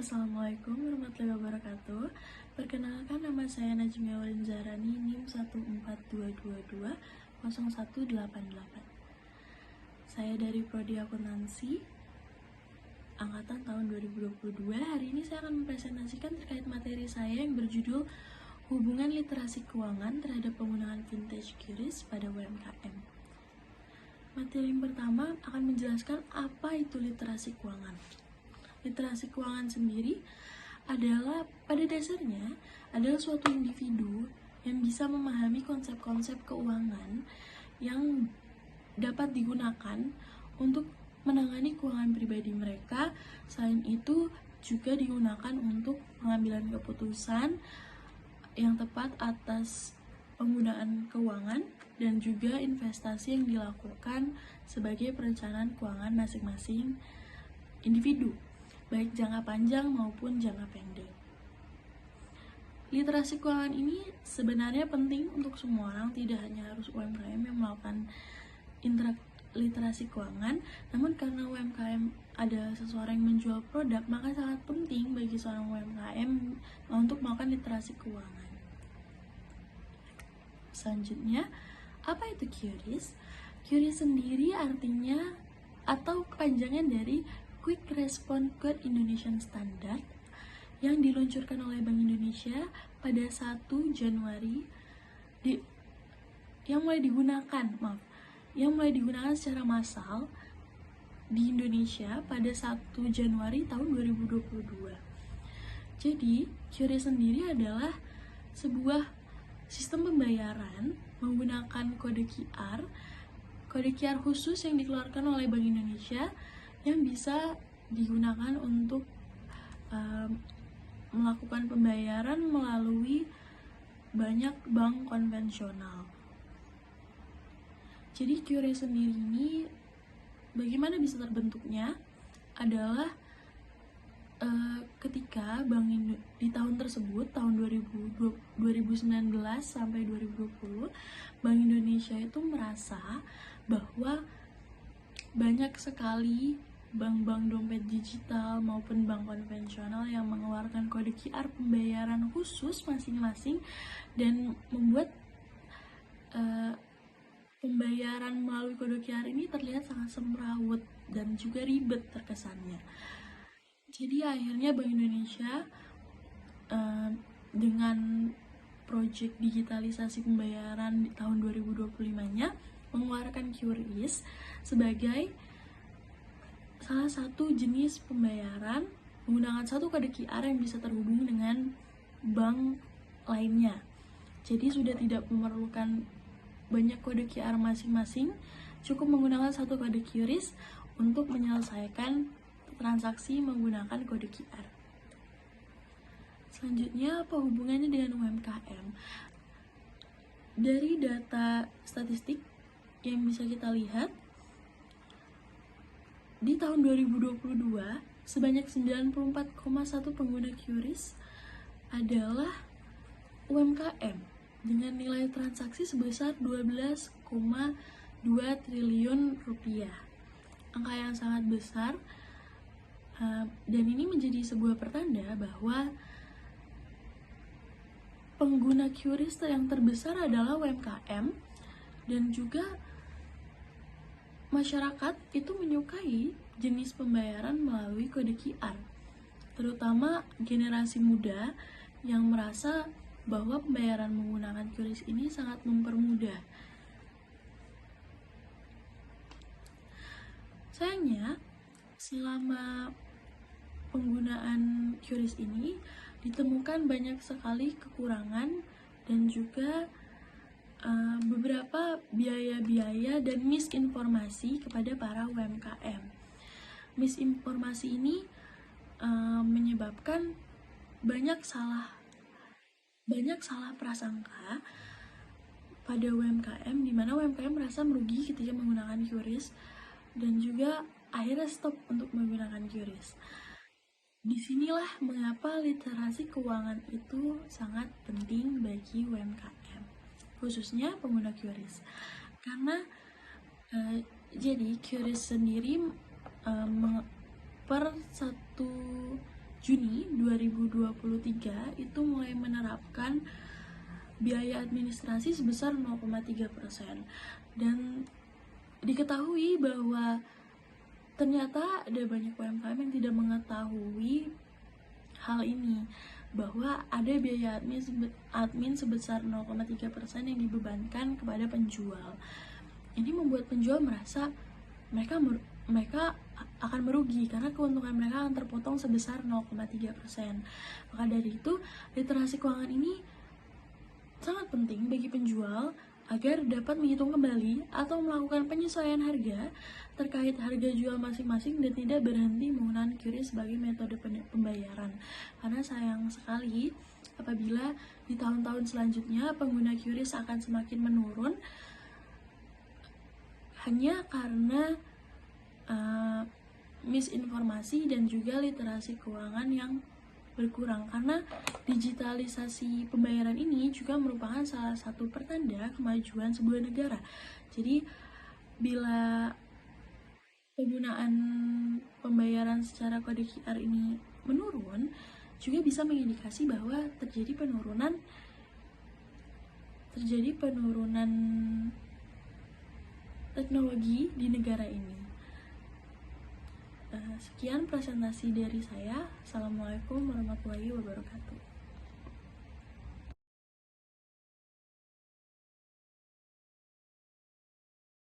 Assalamualaikum warahmatullahi wabarakatuh. Perkenalkan, nama saya Najmi Aulin Zahrani, NIM 142220188. Saya dari Prodi Akuntansi angkatan tahun 2022. Hari ini saya akan mempresentasikan terkait materi saya yang berjudul Hubungan Literasi Keuangan terhadap Penggunaan Vintage QRIS pada UMKM. Materi yang pertama akan menjelaskan apa itu literasi keuangan. Literasi keuangan sendiri adalah pada dasarnya adalah suatu individu yang bisa memahami konsep-konsep keuangan yang dapat digunakan untuk menangani keuangan pribadi mereka. Selain itu juga digunakan untuk pengambilan keputusan yang tepat atas penggunaan keuangan dan juga investasi yang dilakukan sebagai perencanaan keuangan masing-masing individu, baik jangka panjang maupun jangka pendek. Literasi keuangan ini sebenarnya penting untuk semua orang, tidak hanya harus UMKM yang melakukan literasi keuangan, namun karena UMKM ada seseorang yang menjual produk, maka sangat penting bagi seorang UMKM untuk melakukan literasi keuangan. Selanjutnya, apa itu QRIS? QRIS sendiri artinya atau kepanjangan dari Quick Response Code Indonesian Standard yang diluncurkan oleh Bank Indonesia pada 1 Januari yang mulai digunakan secara massal di Indonesia pada 1 Januari tahun 2022. Jadi, QRIS sendiri adalah sebuah sistem pembayaran menggunakan kode QR khusus yang dikeluarkan oleh Bank Indonesia yang bisa digunakan untuk melakukan pembayaran melalui banyak bank konvensional. Jadi QRIS sendiri ini bagaimana bisa terbentuknya adalah ketika di tahun tersebut, tahun 2019 sampai 2020, Bank Indonesia itu merasa bahwa banyak sekali bank-bank dompet digital maupun bank konvensional yang mengeluarkan kode QR pembayaran khusus masing-masing dan membuat pembayaran melalui kode QR ini terlihat sangat semrawut dan juga ribet terkesannya. Jadi akhirnya Bank Indonesia dengan proyek digitalisasi pembayaran di tahun 2025-nya mengeluarkan QRIS sebagai salah satu jenis pembayaran menggunakan satu kode QR yang bisa terhubung dengan bank lainnya. Jadi sudah tidak memerlukan banyak kode QR masing-masing, cukup menggunakan satu kode QRIS untuk menyelesaikan transaksi menggunakan kode QR. Selanjutnya, apa hubungannya dengan UMKM? Dari data statistik yang bisa kita lihat, di tahun 2022, sebanyak 94,1 pengguna QRIS adalah UMKM dengan nilai transaksi sebesar 12,2 triliun rupiah. Angka yang sangat besar, dan ini menjadi sebuah pertanda bahwa pengguna QRIS yang terbesar adalah UMKM, dan juga masyarakat itu menyukai jenis pembayaran melalui kode QR, terutama generasi muda yang merasa bahwa pembayaran menggunakan QRIS ini sangat mempermudah. Sayangnya, selama penggunaan QRIS ini ditemukan banyak sekali kekurangan dan juga beberapa biaya-biaya dan misinformasi kepada para UMKM. Misinformasi ini menyebabkan banyak salah prasangka pada UMKM, di mana UMKM merasa merugi ketika menggunakan QRIS dan juga akhirnya stop untuk menggunakan QRIS. Disinilah mengapa literasi keuangan itu sangat penting bagi UMKM, khususnya pengguna QRIS. Karena jadi QRIS sendiri per 1 Juni 2023 itu mulai menerapkan biaya administrasi sebesar 0,3%. Dan diketahui bahwa ternyata ada banyak UMKM yang tidak mengetahui hal ini, bahwa ada biaya admin sebesar 0,3% yang dibebankan kepada penjual. Ini membuat penjual merasa mereka akan merugi karena keuntungan mereka akan terpotong sebesar 0,3%. Maka dari itu, literasi keuangan ini sangat penting bagi penjual agar dapat menghitung kembali atau melakukan penyesuaian harga terkait harga jual masing-masing dan tidak berhenti menggunakan QRIS sebagai metode pembayaran. Karena sayang sekali apabila di tahun-tahun selanjutnya pengguna QRIS akan semakin menurun hanya karena misinformasi dan juga literasi keuangan yang berkurang, karena digitalisasi pembayaran ini juga merupakan salah satu pertanda kemajuan sebuah negara. Jadi bila penggunaan pembayaran secara kode QR ini menurun, juga bisa mengindikasi bahwa terjadi penurunan teknologi di negara ini. Sekian presentasi dari saya. Assalamualaikum warahmatullahi wabarakatuh.